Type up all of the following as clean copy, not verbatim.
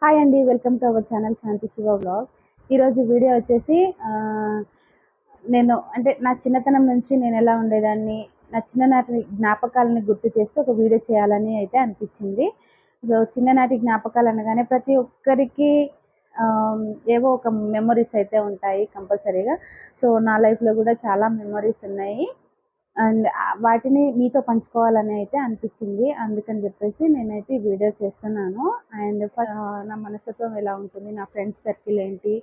Hi అండి, welcome to our channel Shanti Shiva vlog. ఈరోజు video వచ్చేసి నా చిన్నతనం నుంచి నేను ఎలా ఉండేదాన్ని, నా చిన్ననాటి జ్ఞాపకాలని గుర్తు చేస్తూ ఒక వీడియో చేయాలని అయితే అనిపించింది. సో చిన్ననాటి జ్ఞాపకాలు అనగానే ప్రతి ఒక్కరికి ఏవో ఒక మెమొరీస్ అయితే ఉంటాయి కంపల్సరీగా. సో నా లైఫ్లో కూడా చాలా మెమొరీస్ ఉన్నాయి అండ్ వాటిని మీతో పంచుకోవాలని అయితే అనిపించింది. అందుకని చెప్పేసి నేనైతే ఈ వీడియో చేస్తున్నాను. అండ్ నా మనస్తత్వం ఎలా ఉంటుంది, నా ఫ్రెండ్స్ సర్కిల్ ఏంటి,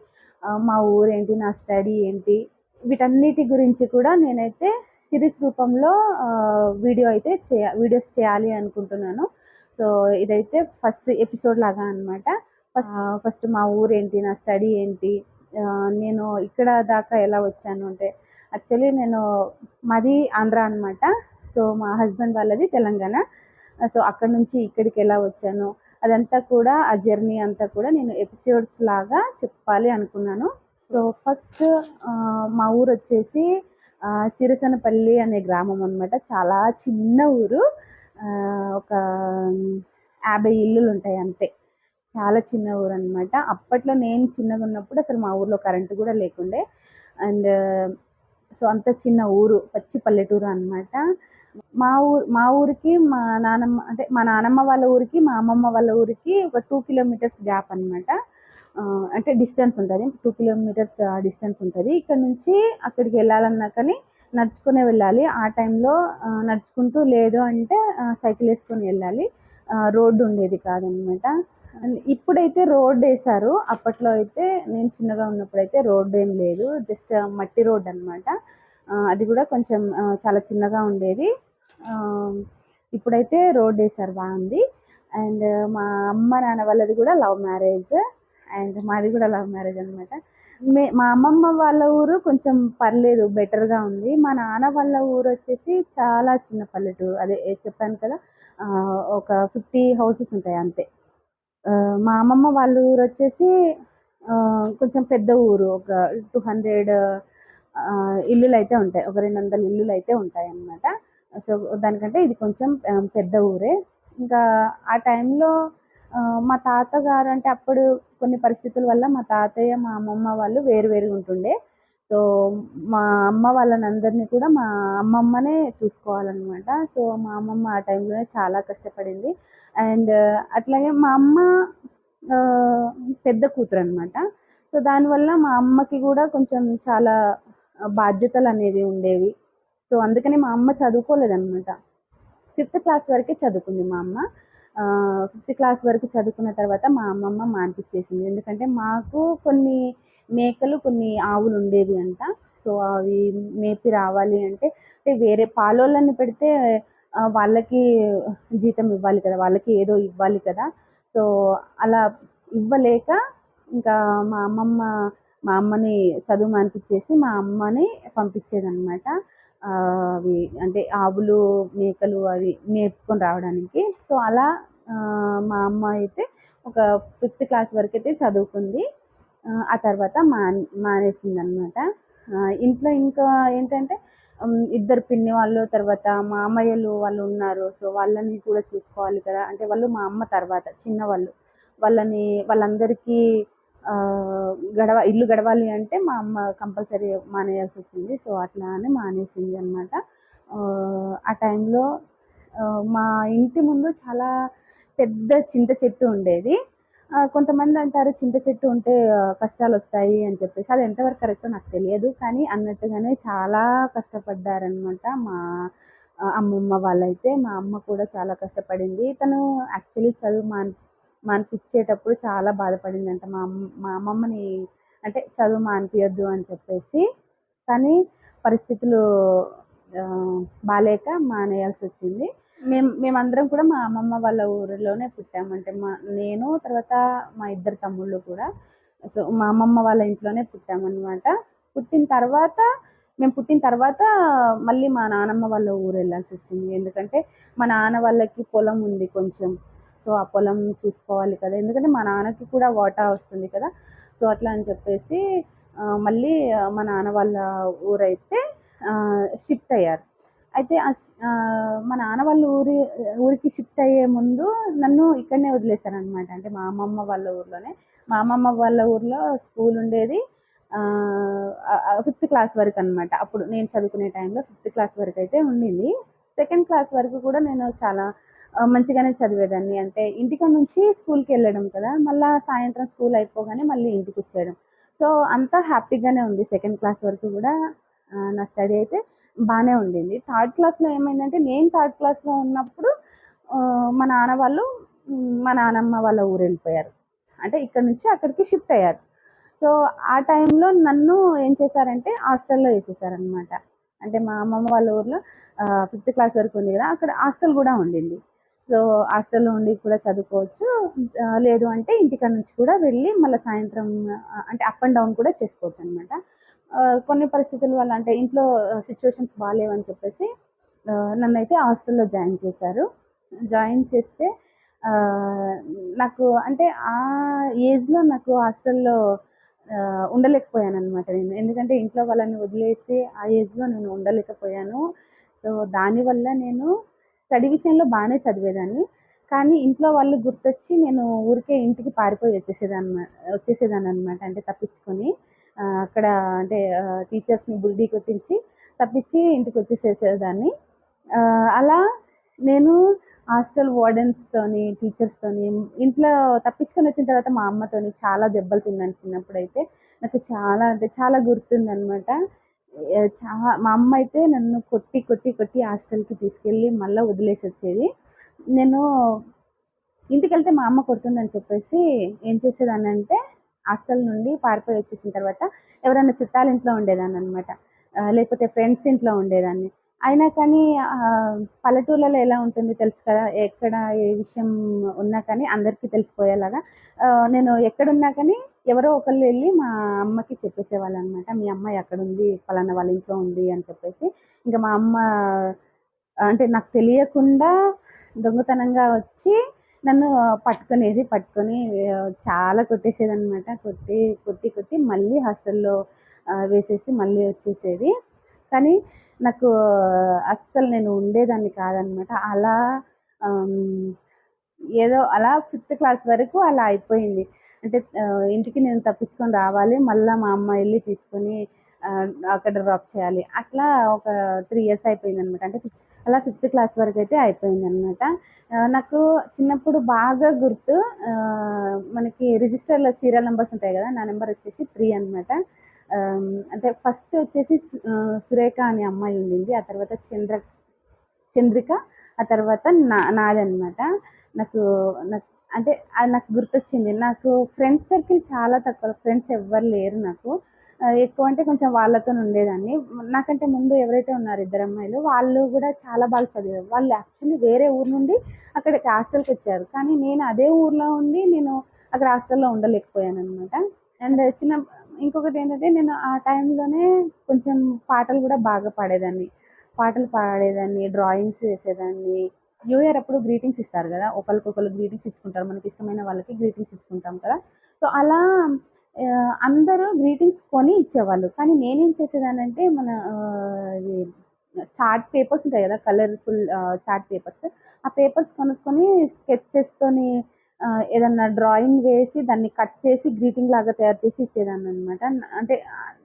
మా ఊరేంటి, నా స్టడీ ఏంటి, వీటన్నిటి గురించి కూడా నేనైతే సిరీస్ రూపంలో వీడియోస్ చేయాలి అనుకుంటున్నాను. సో ఇదైతే ఫస్ట్ ఎపిసోడ్ లాగా అనమాట. ఫస్ట్ మా ఊరేంటి, నా స్టడీ ఏంటి, నేను ఇక్కడ దాకా ఎలా వచ్చాను అంటే, యాక్చువల్లీ మాది ఆంధ్ర అనమాట. సో మా హస్బెండ్ వాళ్ళది తెలంగాణ. సో అక్కడ నుంచి ఇక్కడికి ఎలా వచ్చాను అదంతా కూడా, ఆ జర్నీ అంతా కూడా నేను ఎపిసోడ్స్ లాగా చెప్పాలి అనుకున్నాను. సో ఫస్ట్ మా ఊరు వచ్చేసి సిరసనపల్లి అనే గ్రామం అనమాట. చాలా చిన్న ఊరు, ఒక 50 ఇల్లులు ఉంటాయి అంతే. చాలా చిన్న ఊరు అనమాట. అప్పట్లో నేను చిన్నగా ఉన్నప్పుడు అసలు మా ఊర్లో కరెంటు కూడా లేకుండే. అండ్ సో అంత చిన్న ఊరు, పచ్చి పల్లెటూరు అనమాట. మా ఊరికి మా నానమ్మ వాళ్ళ ఊరికి, మా అమ్మమ్మ వాళ్ళ ఊరికి ఒక 2 కిలోమీటర్స్ గ్యాప్ అనమాట. అంటే డిస్టెన్స్ ఉంటుంది, 2 కిలోమీటర్స్ డిస్టెన్స్ ఉంటుంది. ఇక్కడ నుంచి అక్కడికి వెళ్ళాలన్నా కానీ నడుచుకునే వెళ్ళాలి. ఆ టైంలో నడుచుకుంటూ, లేదు అంటే సైకిల్ వేసుకొని వెళ్ళాలి. రోడ్డు ఉండేది కాదనమాట. ఇప్పుడైతే రోడ్డు వేశారు. అప్పట్లో అయితే నేను చిన్నగా ఉన్నప్పుడు అయితే రోడ్డు ఏం లేదు, జస్ట్ మట్టి రోడ్డు అనమాట. అది కూడా కొంచెం చాలా చిన్నగా ఉండేది. ఇప్పుడైతే రోడ్డు వేశారు, బాగుంది. అండ్ మా అమ్మ నాన్న వాళ్ళది కూడా లవ్ మ్యారేజ్, అండ్ మాది కూడా లవ్ మ్యారేజ్ అనమాట. మా అమ్మమ్మ వాళ్ళ ఊరు కొంచెం పర్లేదు, బెటర్గా ఉంది. మా నాన్న వాళ్ళ ఊరు వచ్చేసి చాలా చిన్న పల్లెటూరు. అదే చెప్పాను కదా, ఒక 50 హౌసెస్ ఉంటాయి అంతే. మా అమ్మమ్మ వాళ్ళ ఊరు వచ్చేసి కొంచెం పెద్ద ఊరు, ఒక 200 ఇల్లులు అయితే ఉంటాయి, ఒక 200 ఇల్లులు అయితే ఉంటాయి అన్నమాట. సో దానికంటే ఇది కొంచెం పెద్ద ఊరే. ఇంకా ఆ టైంలో మా తాతగారు అంటే, అప్పుడు కొన్ని పరిస్థితుల వల్ల మా తాతయ్య మా అమ్మమ్మ వాళ్ళు వేరు వేరుగా ఉంటుండే. సో మా అమ్మ వాళ్ళని అందరినీ కూడా మా అమ్మమ్మనే చూసుకోవాలన్నమాట. సో మా అమ్మమ్మ ఆ టైంలోనే చాలా కష్టపడింది. అండ్ అట్లాగే మా అమ్మ పెద్ద కూతురు అనమాట. సో దానివల్ల మా అమ్మకి కూడా కొంచెం చాలా బాధ్యతలు అనేది ఉండేవి. సో అందుకని మా అమ్మ చదువుకోలేదన్నమాట. 5th క్లాస్ వరకే చదువుకుంది మా అమ్మ. 5th క్లాస్ వరకు చదువుకున్న తర్వాత మా అమ్మమ్మ మాన్పించేసింది. ఎందుకంటే మాకు కొన్ని మేకలు, కొన్ని ఆవులు ఉండేవి అంట. సో అవి మేపి రావాలి అంటే వేరే పాలోళ్ళని పెడితే వాళ్ళకి జీతం ఇవ్వాలి కదా, వాళ్ళకి ఏదో ఇవ్వాలి కదా. సో అలా ఇవ్వలేక ఇంకా మా అమ్మని చదువు మానిపించేసి మా అమ్మని పంపించేదన్నమాట. అవి అంటే ఆవులు, మేకలు అవి మేపుకొని రావడానికి. సో అలా మా అమ్మ అయితే ఒక 5th క్లాస్ వరకు అయితే చదువుకుంది. ఆ తర్వాత మానేసింది అనమాట. ఇంట్లో ఇంకా ఏంటంటే ఇద్దరు పిన్ని వాళ్ళు, తర్వాత మామయ్యలు వాళ్ళు ఉన్నారు. సో వాళ్ళని కూడా చూసుకోవాలి కదా. అంటే వాళ్ళు మా అమ్మ తర్వాత చిన్నవాళ్ళు, వాళ్ళందరికీ ఇల్లు గడవాలి అంటే మా అమ్మ కంపల్సరీ మానేయాల్సి వచ్చింది. సో అట్లా అని మానేసింది అనమాట. ఆ టైంలో మా ఇంటి ముందు చాలా పెద్ద చింత చెట్టు ఉండేది. కొంతమంది అంటారు చింత చెట్టు ఉంటే కష్టాలు వస్తాయి అని చెప్పేసి. అది ఎంతవరకు కరెక్టో నాకు తెలియదు, కానీ అన్నట్టుగానే చాలా కష్టపడ్డారనమాట మా అమ్మమ్మ వాళ్ళైతే. మా అమ్మ కూడా చాలా కష్టపడింది. తను యాక్చువల్లీ చదువు మానిపించేటప్పుడు చాలా బాధపడిందంట మా అమ్మమ్మని. అంటే చదువు మానిపించద్దు అని చెప్పేసి, కానీ పరిస్థితులు బాలేక మానేయాల్సి వచ్చింది. మేమందరం కూడా మా అమ్మమ్మ వాళ్ళ ఊరిలోనే పుట్టామంటే, నేను తర్వాత మా ఇద్దరు తమ్ముళ్ళు కూడా. సో మా అమ్మమ్మ వాళ్ళ ఇంట్లోనే పుట్టామన్నమాట. మేము పుట్టిన తర్వాత మళ్ళీ మా నానమ్మ వాళ్ళ ఊరు వెళ్ళాల్సి వచ్చింది. ఎందుకంటే మా నాన్న వాళ్ళకి పొలం ఉంది కొంచెం. సో ఆ పొలం చూసుకోవాలి కదా, ఎందుకంటే మా నాన్నకి కూడా వాటా వస్తుంది కదా. సో అట్లా అని చెప్పేసి మళ్ళీ మా నాన్న వాళ్ళ ఊరైతే షిఫ్ట్ అయ్యారు. అయితే మా నాన్న వాళ్ళు ఊరికి షిఫ్ట్ అయ్యే ముందు నన్ను ఇక్కడనే వదిలేశారనమాట. అంటే మా అమ్మమ్మ వాళ్ళ ఊర్లోనే. మా అమ్మమ్మ వాళ్ళ ఊర్లో స్కూల్ ఉండేది. 5థ్ క్లాస్ వరకనమాట. అప్పుడు నేను చదువుకునే టైంలో 5థ్ క్లాస్ వరకైతే ఉండింది. సెకండ్ క్లాస్ వరకు కూడా నేను చాలా మంచిగానే చదివేదాన్ని. అంటే ఇంటికాడ నుంచి స్కూల్‌కెళ్ళడం కదా! మళ్ళా సాయంత్రం స్కూల్ అయిపోగానే మళ్ళీ ఇంటికొచ్చేయడం. సో, అంతా హ్యాపీగానే ఉంది. సెకండ్ క్లాస్ వరకు గూడా నా స్టడీ అయితే బానే ఉండింది. థర్డ్ క్లాస్‌లో ఏమైందంటే, నేను థర్డ్ క్లాస్‌లో ఉన్నప్పుడు మా నాన్న వాళ్ళు మా నానమ్మ వాళ్ళ ఊరెళ్ళిపోయారు. అంటే ఇక్కడి నుంచి అక్కడికి షిఫ్ట్ అయ్యారు. సో, ఆ టైంలో నన్ను ఏం చేశారంటే హాస్టల్‌లో ఏసేశారనమాట. అంటే మా అమ్మమ్మ వాళ్ళ ఊర్లో 5థ్ క్లాస్ వరకు ఉంది గదా! అక్కడ హాస్టల్ గూడా ఉండింది. సో, హాస్టల్‌లో ఉండి కూడా చదువుకోవచ్చు. లేదు అంటే ఇంటికాడ నుంచి కూడా వెళ్ళి మళ్ళా సాయంత్రం అంటే అప్ అండ్ డౌన్ కూడా చేసుకోవచ్చనమాట. కొన్ని పరిస్థితుల వల్ల అంటే ఇంట్లో సిట్యుయేషన్స్ బాలేవని చెప్పేసి నన్నైతే హాస్టల్‌లో జాయిన్ చేశారు. జాయిన్ చేస్తే ఆహ్, నాకు అంటే ఆ ఏజ్‌లో నాకు హాస్టల్‌లో ఉండలేకపోయాననమాట నేను. ఎందుకంటే ఇంట్లో వాళ్ళని వదిలేసి ఆ ఏజ్‌లో నేను ఉండలేకపోయాను. సో, దానివల్ల నేను స్టడీ విషయంలో బానే చదివేదాన్ని. కానీ ఇంట్లో వాళ్ళు గుర్తొచ్చి నేను ఊరికే ఇంటికి పారిపోయి వచ్చేసేదాన్ననమాట. అంటే తప్పించుకొని అక్కడ అంటే టీచర్స్‌ని బుల్డీ కొట్టించి తప్పించి ఇంటికొచ్చేసేసేదాన్ని. అలా నేను హాస్టల్ వార్డెన్స్‌తోని, టీచర్స్‌తోని ఇంట్లో తప్పించుకొనొచ్చిన తర్వాత మా అమ్మతోని చాలా దెబ్బలు తిన్నాను చిన్నప్పుడైతే. నాకు చాలా అంటే చాలా గుర్తుందనమాట. మా అమ్మ అయితే నన్ను కొట్టి, కొట్టి, కొట్టి హాస్టల్‌కి తీసుకెళ్ళి మళ్ళా వదిలేసొచ్చేది. నేను ఇంటికెళ్తే మా అమ్మ కొడుతుందని చెప్పేసి ఏం చేసేదాన్నంటే, హాస్టల్ నుండి పారిపోయి వచ్చేసిన తర్వాత ఎవరైనా చుట్టాలింట్లో ఉండేదాన్ననమాట. లేకపోతే ఫ్రెండ్స్ ఇంట్లో ఉండేదాన్ని. అయినా కానీ పల్లెటూర్లలో ఎలా ఉంటుంది తెలుసు కదా! ఎక్కడ ఏ విషయం ఉన్నా కానీ అందరికీ తెలిసిపోయేలాగా నేను ఎక్కడున్నా కానీ ఎవరో ఒకళ్ళు ఎళ్లి మా అమ్మకి చెప్పేసేవాళ్ళనమాట. మీ అమ్మాయి అక్కడుంది, పలానా వాళ్ళ ఇంట్లో ఉంది అని చెప్పేసి. ఇంక మా అమ్మ అంటే నాకు తెలియకుండా దొంగతనంగా వచ్చి నన్ను పట్టుకునేది. పట్టుకొని చాలా కొట్టేసేదనమాట. కొట్టి, కొట్టి, కొట్టి మళ్ళీ హాస్టల్‌లో వేసేసి మళ్ళీ వచ్చేసేది. కానీ నాకు అస్సలు నేను ఉండేదాన్ని కాదనమాట. అలా హ్మ్, ఏదో అలా 5థ్ క్లాస్ వరకు అలా అయిపోయింది. అంటే ఇంటికి నేను తప్పించుకొని రావాలి. మళ్ళా మా అమ్మ ఎళ్లి తీసుకొని అక్కడ డ్రాప్ చేయాలి. అట్లా ఒక 3 ఇయర్స్ అయిపోయిందనమాట. అంటే అలా 5థ్ క్లాస్ వరకైతే అయిపోయిందనమాట. నాకు చిన్నప్పుడు బాగా గుర్తు మనకి రిజిస్టర్‌లో సీరియల్ నంబర్స్ ఉంటాయి గదా! నా నంబర్ వచ్చేసి 3 అనమాట. అంటే ఫస్ట్ వచ్చేసి సురేఖ అనే అమ్మాయి ఉండింది. ఆ తర్వాత చంద్రిక, ఆ తర్వాత నాదనమాట. నాకు నాకు అంటే అది నాకు గుర్తొచ్చింది. నాకు ఫ్రెండ్స్ సర్కిల్ చాలా తక్కువ. ఫ్రెండ్స్ ఎవ్వరు లేరు నాకు. ఎక్కువ అంటే కొంచెం వాళ్ళతోని ఉండేదాన్ని. నాకంటే ముందు ఎవరైతే ఉన్నారో ఇద్దరమ్మాయిలు, వాళ్ళు గూడా చాలా బాగా చదివారు. వాళ్ళు యాక్చువల్లీ వేరే ఊరు నుండి అక్కడికి హాస్టల్‌కొచ్చారు. కానీ నేను అదే ఊర్లో ఉండి నేను అక్కడ హాస్టల్‌లో ఉండలేకపోయాననమాట. అండ్ ఇంకొకటేంటంటే నేను ఆ టైంలోనే కొంచెం పాటలు గూడా బాగా పాడేదాన్ని. పాటలు పాడేదాన్ని, డ్రాయింగ్స్ వేసేదాన్ని. న్యూ ఇయర్ అప్పుడు గ్రీటింగ్స్ ఇస్తారు గదా! ఒకళ్ళకొకళ్ళు గ్రీటింగ్స్ ఇచ్చుకుంటారు. మనకిష్టమైన వాళ్ళకి గ్రీటింగ్స్ ఇచ్చుకుంటాం కదా! సో, అలా అందరూ గ్రీటింగ్స్ కొని ఇచ్చేవాళ్ళు. కానీ నేనేం చేసేదాన్నంటే మన ఇది చార్ట్ పేపర్స్ ఉంటాయి గదా! Colourful chart papers. ఆ పేపర్స్ కొనుక్కొని స్కెచెస్‌తోని ఏదన్నా డ్రాయింగ్ వేసి దాన్ని కట్ చేసి గ్రీటింగ్ లాగా తయారు చేసి ఇచ్చేదాన్ననమాట. అంటే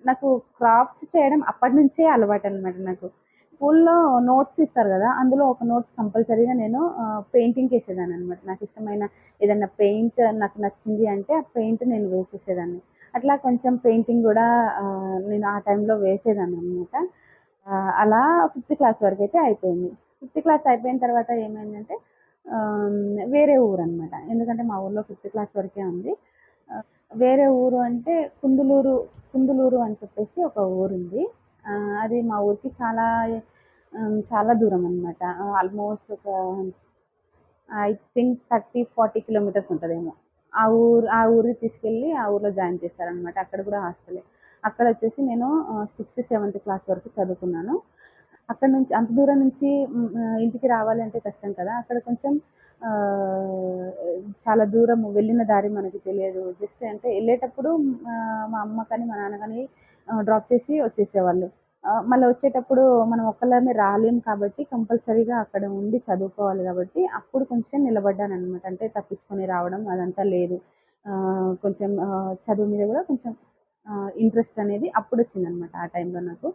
నాకు క్రాఫ్ట్స్ చేయడం అప్పటినుంచే అలవాటనమాట నాకు. స్కూల్లో నోట్స్ ఇస్తారు గదా! అందులో ఒక నోట్స్ కంపల్సరీగా నేను పెయింటింగ్‌కేసేదాన్ననమాట. నాకిష్టమైన ఏదన్నా పెయింట్ నాకు నచ్చింది అంటే, ఆ పెయింట్ నేను వేసేసేదాన్ని. అట్లా కొంచెం పెయింటింగ్ గూడా నేను ఆ టైంలో వేసేదాన్ననమాట. అలా 5థ్ క్లాస్ వరకైతే అయిపోయింది. 5థ్ క్లాస్ అయిపోయిన తర్వాత ఏమైందంటే వేరే ఊరనమాట. ఎందుకంటే మా ఊర్లో 5థ్ క్లాస్ వరకే ఉంది. వేరే ఊరు అంటే కుందులూరు అని చెప్పేసి ఒక ఊరుంది. అది మా ఊరికి చాలా దూరం అనమాట. ఆల్‌మోస్ట్ ఒక ఐ థింక్ 30, 40 కిలోమీటర్స్ ఉంటదేమో. ఆ ఊరికి తీసుకెళ్ళి ఆ ఊర్లో జాయిన్ చేశారనమాట. అక్కడ కూడా హాస్టలే. అక్కడొచ్చేసి నేను 6థ్, 7థ్ క్లాస్ వరకు చదువుకున్నాను. అక్కడి నుంచి అంత దూరం నుంచి ఇంటికి రావాలంటే కష్టం కదా! అక్కడ కొంచెం ఆహ్, చాలా దూరం వెళ్ళిన దారి మనకి తెలియదు. జస్ట్ అంటే ఎళ్ళేటప్పుడు మా అమ్మ కానీ, మా నాన్న కానీ డ్రాప్ చేసి వచ్చేసేవాళ్ళు. మళ్ళీ వచ్చేటప్పుడు మనం ఒక్కళ్ళమే రాలేం కాబట్టి కంపల్సరీగా అక్కడ ఉండి చదువుకోవాలి కాబట్టి అప్పుడు కొంచెం నిలబడ్డాననమాట. అంటే తప్పించుకొని రావడం అదంతా లేదు. కొంచెం చదువు మీద కూడా కొంచెం ఇంట్రెస్ట్ అనేది అప్పుడొచ్చిందనమాట ఆ టైంలో నాకు.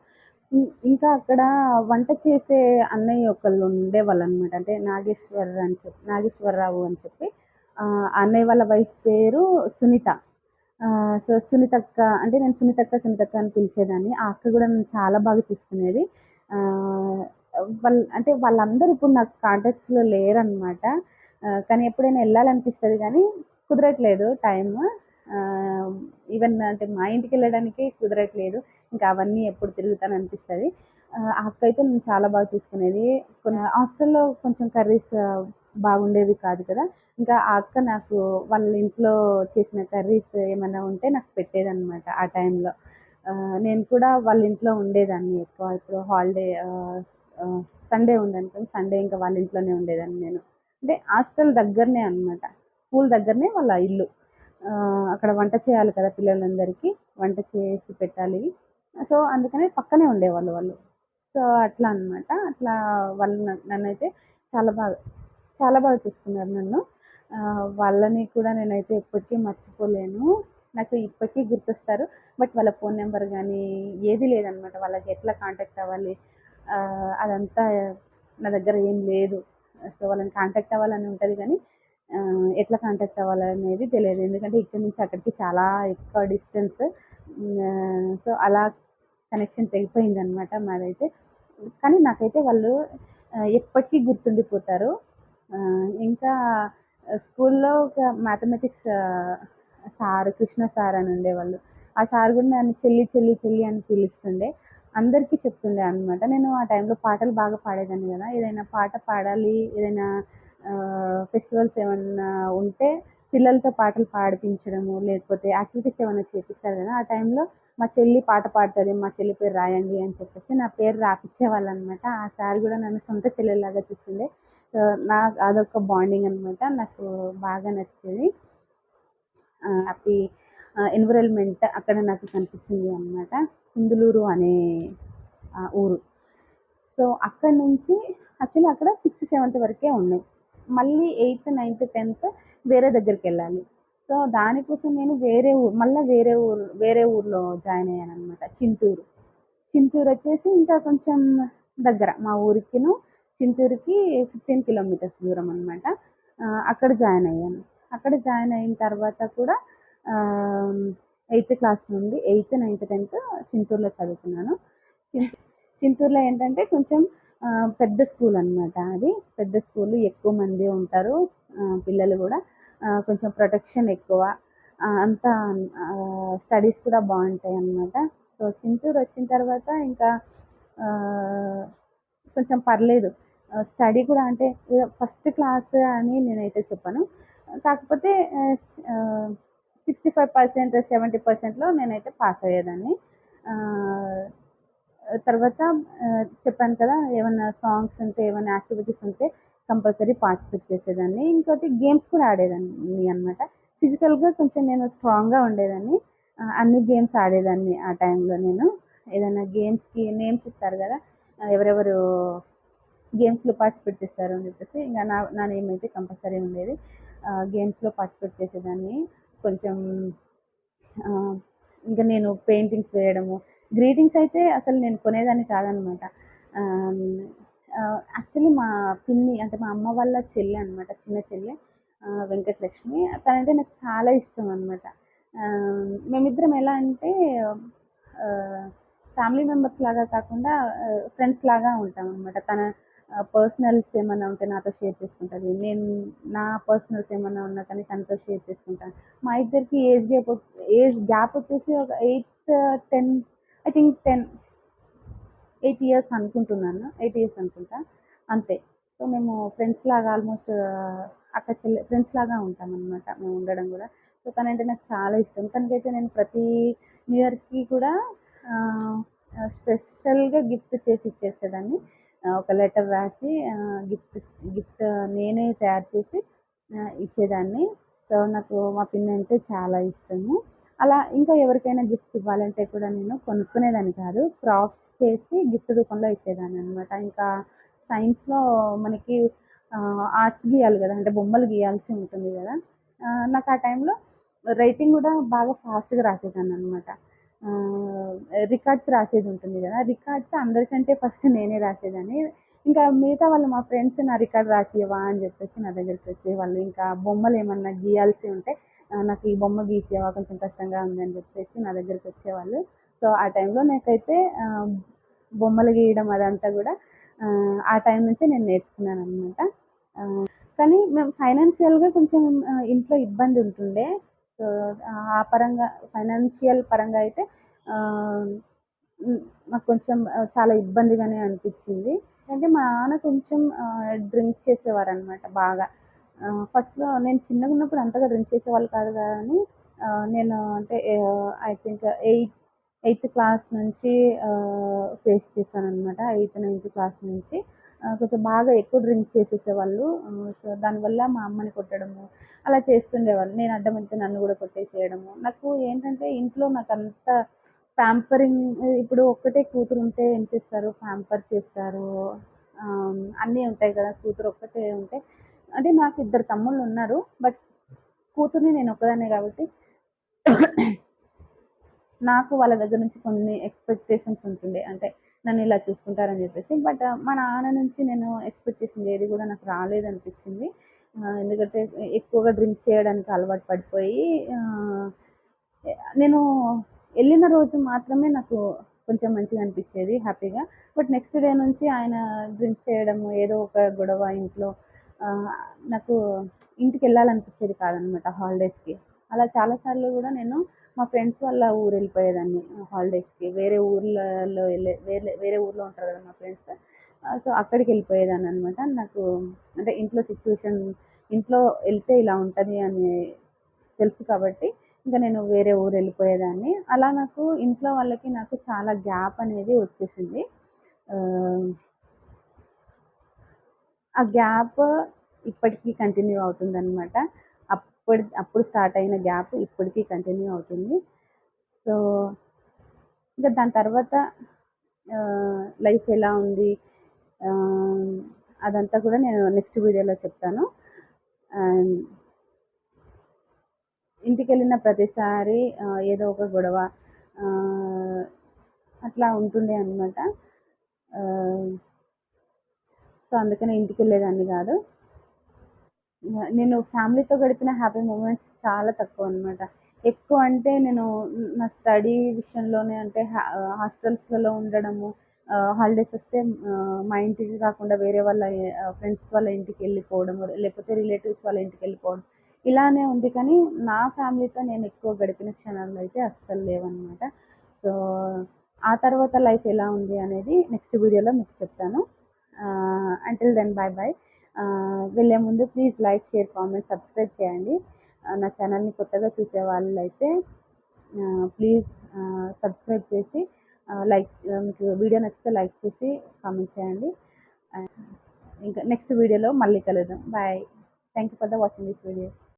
ఇంకా అక్కడ వంట చేసే అన్నయ్య ఒకళ్ళు ఉండేవాళ్ళనమాట. అంటే నాగేశ్వరరావు అని చెప్పి అన్నయ్య వాళ్ళ వైఫ్ పేరు సునీత. సో, సునీతక్క అంటే నేను సునీతక్క అని పిలిచేదాన్ని. ఆ అక్క గూడా నన్ను చాలా బాగా చూసుకునేది. ఆహ్, అంటే వాళ్ళందరూ ఇప్పుడు నాకు కాంటాక్ట్స్‌లో లేరనమాట. కానీ ఎప్పుడైనా ఎళ్ళాలనిపిస్తది గానీ కుదరట్లేదు టైము. ఆహ్, ఈవెన్ అంటే మా ఇంటికెళ్ళడానికే కుదరట్లేదు. ఇంకా అవన్నీ ఎప్పుడు తిరుగుతాననిపిస్తది. ఆ అక్క అయితే నన్ను చాలా బాగా చూసుకునేది. హాస్టల్‌లో కొంచెం కర్రీస్ బాగుండేవి కాదు కదా! ఇంకా ఆ అక్క నాకు వాళ్ళ ఇంట్లో చేసిన కర్రీస్ ఏమన్నా ఉంటే నాకు పెట్టేదనమాట ఆ టైంలో. నేను కూడా వాళ్ళ ఇంట్లో ఉండేదాన్ని ఎక్కువ. ఇప్పుడు హాలిడే ఆహ్, సండే ఉందనుకోండి, సండే ఇంకా వాళ్ళ ఇంట్లోనే ఉండేదాన్ని నేను. అంటే హాస్టల్ దగ్గరనే అనమాట. స్కూల్ దగ్గరనే వాళ్ళ ఇల్లు. అక్కడ వంట చేయాలి కదా పిల్లలందరికీ. వంట చేసి పెట్టాలి. సో, అందుకని పక్కనే ఉండేవాళ్ళు వాళ్ళు. సో, అట్లా అనమాట. అట్లా వాళ్ళు నన్నైతే చాలా బాగా చాలా బాగా చూసుకున్నారు నన్ను. వాళ్ళని కూడా నేనైతే ఎప్పటికీ మర్చిపోలేను. నాకు ఇప్పటికీ గుర్తొస్తారు. బట్ వాళ్ళ ఫోన్ నంబర్ గానీ ఏది లేదనమాట. వాళ్ళకి ఎట్లా కాంటాక్ట్ అవ్వాలి అదంతా నా దగ్గర ఏం లేదు. సో, వాళ్ళని కాంటాక్ట్ అవ్వాలని ఉంటది గానీ ఎట్లా కాంటాక్ట్ అవ్వాలనేది తెలియదు. ఎందుకంటే ఇక్కడి నుంచి అక్కడికి చాలా ఎక్కువ డిస్టెన్స్. సో, అలా కనెక్షన్ తెగిపోయిందనమాట మాదైతే. కానీ నాకైతే వాళ్ళు ఎప్పటికీ గుర్తుండిపోతారు. ఇంకా స్కూల్లో ఒక మ్యాథమెటిక్స్ కృష్ణ సార్ అని ఉండేవాళ్ళు. ఆ సార్ కూడా నన్ను చెల్లి అని పిలుస్తుండే. అందరికీ చెప్తుండే అనమాట. నేను ఆ టైంలో పాటలు బాగా పాడేదాన్ని కదా! ఏదైనా పాట పాడాలి, ఏదైనా ఫెస్టివల్స్ ఏమన్నా ఉంటే పిల్లలతో పాటలు పాడిపించడము, లేకపోతే యాక్టివిటీస్ ఏమన్నా చేపిస్తారు కదా! ఆ టైంలో మా చెల్లి పాట పాడుతది. మా చెల్లి పేరు రాయండి అని చెప్పేసి నా పేరు రాపిచ్చేవాళ్ళనమాట. ఆ సార్ గూడా నన్ను సొంత చెల్లెల్లాగా చూస్తుండే. సో, అదొక బాండింగ్ అనమాట. నాకు బాగా నచ్చేది. హ్యాపీ ఎన్విరాన్మెంట్ అక్కడ నాకు కనిపించింది అనమాట. కుందులూరు అనే ఊరు. సో, అక్కడి నుంచి యాక్చువల్లీ అక్కడ 6, 7థ్ వరకే ఉన్నాయి. మళ్ళీ 8, 9, 10థ్ వేరే దగ్గరికెళ్ళాలి. సో, దానికోసం నేను మళ్ళా వేరే ఊర్లో జాయిన్ అయ్యాననమాట. చింతూరొచ్చేసి ఇంకా కొంచెం దగ్గర. మా ఊరికిను చింతూరుకి 15 కిలోమీటర్స్ దూరం అనమాట. అక్కడ జాయిన్ అయ్యాను. అక్కడ జాయిన్ అయిన తర్వాత కూడా ఆహ్, 8థ్ క్లాస్ నుండి 8, 9, 10థ్ చింతూరులో చదువుకున్నాను. చిన్ చింతూరులో ఏంటంటే కొంచెం పెద్ద స్కూల్ అనమాట అది. పెద్ద స్కూలు ఎక్కువ మంది ఉంటారు. పిల్లలు గూడా కొంచెం ప్రొటెక్షన్ ఎక్కువ. అంతా స్టడీస్ కూడా బావుంటాయన్నమాట. సో, చింతూరు వచ్చిన తర్వాత ఇంకా ఆహ్, కొంచెం పర్లేదు. స్టడీ కూడా అంటే ఫస్ట్ క్లాస్ అని నేనైతే చెప్పను. కాకపోతే 65%, 70%లో నేనైతే పాస్ అయ్యేదాన్ని. ఆహ్, తర్వాత చెప్పాను కదా! ఏమన్నా సాంగ్స్ ఉంటే, ఏమన్నా యాక్టివిటీస్ ఉంటే కంపల్సరీ పార్టిసిపేట్ చేసేదాన్ని. ఇంకోటి గేమ్స్ కూడా ఆడేదాన్ని అన్నమాట. ఫిజికల్‌గా కొంచెం నేను స్ట్రాంగ్‌గా ఉండేదాన్ని. అన్ని గేమ్స్ ఆడేదాన్ని ఆ టైంలో నేను. ఏదైనా గేమ్స్‌కి నేమ్స్ ఇస్తారు గదా! ఎవరెవరు గేమ్స్‌లో పార్టిసిపేట్ చేస్తారు అని చెప్పేసి ఇంక నా నా నేమ్ అయితే కంపల్సరీ ఉండేది. గేమ్స్‌లో పార్టిసిపేట్ చేసేదాన్ని. కొంచెం ఆహ్, ఇంక నేను పెయింటింగ్స్ వేయడము. గ్రీటింగ్స్ అయితే అసలు నేను కొనేదాన్ని కాదనమాట. ఆహ్, యాక్చువల్లీ మా పిన్ని అంటే మా అమ్మ వాళ్ళ చెల్లె అనమాట. చిన్న చెల్లె వెంకటలక్ష్మి. తనంటే నాకు చాలా ఇష్టం అనమాట. మేమిద్దరం ఎలా అంటే ఆహ్, ఫ్యామిలీ మెంబర్స్ లాగా కాకుండా ఫ్రెండ్స్ లాగా ఉంటామనమాట. తన పర్సనల్స్ ఏమన్నా ఉంటే నాతో షేర్ చేసుకుంటది. నేను నా పర్సనల్స్ ఏమన్నా ఉన్నా కానీ తనతో షేర్ చేసుకుంటాను. మా ఇద్దరికి ఏజ్ గ్యాప్ వచ్చేసి ఒక 10 ఐ థింక్ 8 ఇయర్స్ అనుకుంటున్నాను. 8 ఇయర్స్ అనుకుంటా. అంతే. సో, మేము ఫ్రెండ్స్ లాగా ఆల్‌మోస్ట్ అక్క చెల్లె ఫ్రెండ్స్ లాగా ఉంటామనమాట మేము ఉండడం గూడా. సో, తనంటే నాకు చాలా ఇష్టం. తనకైతే నేను ప్రతి న్యూ ఇయర్‌కి కూడా ఆహ్, స్పెషల్‌గా గిఫ్ట్ చేసి ఇచ్చేసేదాన్ని. ఒక లెటర్ రాసి గిఫ్ట్ గిఫ్ట్ నేనే తయారు చేసి ఇచ్చేదాన్ని. సో నాకు మా పిన్ని అంటే చాలా ఇష్టము. అలా ఇంకా ఎవరికైనా గిఫ్ట్స్ ఇవ్వాలంటే కూడా నేను కొనుక్కునేదాన్ని కాదు. క్రాఫ్ట్స్ చేసి గిఫ్ట్ రూపంలో ఇచ్చేదాన్ననమాట. ఇంకా సైన్స్‌లో మనకి ఆర్ట్స్ గీయాలి గదా! అంటే బొమ్మలు గీయాల్సి ఉంటుంది గదా! నాకు ఆ టైంలో రైటింగ్ గూడా బాగా ఫాస్ట్‌గా రాసేదాన్ననమాట. ఆహ్, రికార్డ్స్ రాసేది ఉంటుంది గదా! రికార్డ్స్ అందరికంటే ఫస్ట్ నేనే రాసేదాన్ని. ఇంకా మిగతా వాళ్ళు మా ఫ్రెండ్స్ నా రికార్డ్ రాసియవా అని జెప్పేసి నా దగ్గరికి వచ్చేవాళ్ళు. ఇంకా బొమ్మలేమన్నా గీయాల్సి ఉంటే నాకు ఈ బొమ్మ గీసియవా కొంచెం కష్టంగా ఉందని జెప్పేసి నా దగ్గరికి వచ్చేవాళ్ళు. సో, ఆ టైంలో నాకైతే బొమ్మలు గీయడం అదంతా గూడా ఆ టైం నుంచే నేను నేర్చుకున్నాననమాట. కానీ మేము ఫైనాన్షియల్‌గా కొంచెం ఇంట్లో ఇబ్బంది ఉంటుండే. సో, ఆ పరంగా ఫైనాన్షియల్ పరంగా అయితే ఆహ్, నాకు కొంచెం చాలా ఇబ్బందిగానే అనిపిచ్చింది. అంటే మా నాన్న కొంచెం డ్రింక్ చేసేవారనమాట బాగా. ఫస్ట్‌లో నేను చిన్నగున్నప్పుడు అంతగా డ్రింక్ చేసేవాళ్ళు కాదు గానీ నేను అంటే ఐ థింక్ ఎయిత్ క్లాస్ నుంచి ఫేస్ చేశాననమాట. ఎయిత్, నైన్త్ క్లాస్ నుంచి కొంచెం బాగా ఎక్కువ డ్రింక్ చేసేసేవాళ్ళు. సో, దానివల్ల మా అమ్మని కొట్టడము అలా చేస్తుండేవాళ్ళు. నేను అడ్డమెళ్తే నన్ను గూడా కొట్టేసేయడము. నాకు ఏంటంటే ఇంట్లో నాకంత ప్యాంపరింగ్ ఇప్పుడు ఒక్కటే కూతురుంటే ఏం చేస్తారు ప్యాంపర్ చేస్తారు. అన్నీ ఉంటాయి కదా! కూతురు ఒక్కటే ఉంటే అంటే నాకు ఇద్దరు తమ్ముళ్ళున్నారు. బట్ కూతురిని నేను ఒక్కదాన్నే కాబట్టి నాకు వాళ్ళ దగ్గర నుంచి కొన్ని ఎక్స్‌పెక్టేషన్స్ ఉంటుండే. అంటే నన్ను ఇలా చూసుకుంటారని జెప్పేసి. బట్ మా నాన్న నుంచి నేను ఎక్స్‌పెక్ట్ చేసింది ఏది గూడా నాకు రాలేదనిపించింది. ఎందుకంటే ఎక్కువగా డ్రింక్ చేయడానికి అలవాటు పడిపోయి నేను ఎళ్ళిన రోజు మాత్రమే నాకు కొంచెం మంచిగా అనిపిచ్చేది హ్యాపీగా. బట్ నెక్స్ట్ డే నుంచి ఆయన డ్రింక్ చేయడము, ఏదో ఒక గొడవ ఇంట్లో ఆహ్, నాకు ఇంటికెళ్ళాలనిపిచ్చేది కాదనమాట హాలిడేస్‌కి. అలా చాలా సార్లు గూడా నేను మా ఫ్రెండ్స్ వాళ్ళ ఊరెళ్ళిపోయేదాన్ని హాలిడేస్‌కి. వేరే ఊర్లలో వేరే ఊర్లో ఉంటారు గదా! మా ఫ్రెండ్స్. సో, అక్కడికెళ్ళిపోయేదాన్ననమాట. నాకు అంటే ఇంట్లో ఎళ్తే ఇలా ఉంటది అని తెలుసు కాబట్టి, ఇంక నేను వేరే ఊరెళ్ళిపోయేదాన్ని. అలా నాకు ఇంట్లో వాళ్ళకి నాకు చాలా గ్యాప్ అనేది వచ్చేసింది. ఆహ్, ఆ గ్యాప్ ఇప్పటికి కంటిన్యూ అవుతుందనమాట. అప్పుడు స్టార్ట్ అయిన గ్యాప్ ఇప్పటికి కంటిన్యూ అవుతుంది. సో, ఇంక దాని తర్వాత లైఫ్ ఎలా ఉంది ఆహ్, అదంతా కూడా నేను నెక్స్ట్ వీడియోలో చెప్తాను. అండ్ ఇంటికెళ్ళిన ప్రతిసారి ఏదో ఒక గొడవ ఆహ్, అట్లా ఉంటుండే అనమాట. ఆహ్, సో, అందుకనే ఇంటికెళ్ళేదాన్ని గాదు. నేను ఫ్యామిలీతో గడిపిన హ్యాపీ మూమెంట్స్ చాలా తక్కువనమాట. ఎక్కువ అంటే నేను నా స్టడీ విషయంలోనే అంటే హాస్టల్స్‌లలో ఉండడము, హాలిడేస్ వస్తే మా ఇంటికి కాకుండా వేరే వాళ్ళ ఫ్రెండ్స్ వాళ్ళ ఇంటికెళ్ళిపోవడము, లేకపోతే రిలేటివ్స్ వాళ్ళ ఇంటికెళ్ళిపోవడం. ఇలానే ఉంది కానీ, నా ఫ్యామిలీతో నేను ఎక్కువ గడిపిన క్షణాలు అయితే అస్సలు లేవనమాట. సో, ఆ తర్వాత లైఫ్ ఎలా ఉంది అనేది నెక్స్ట్ వీడియోలో మీకు చెప్తాను. Until then bye bye. వెళ్ళే ముందు please like, share, comment, subscribe చేయండి. నా ఛానల్‌ని కొత్తగా చూసే వాళ్ళైతే ప్లీజ్ సబ్స్క్రైబ్ చేసి మీకు వీడియో నచ్చితే లైక్ చేసి కామెంట్ చేయండి. ఇంకా నెక్స్ట్ వీడియోలో మళ్ళీ కలుద్దాం. Bye. Thank you for watching this video.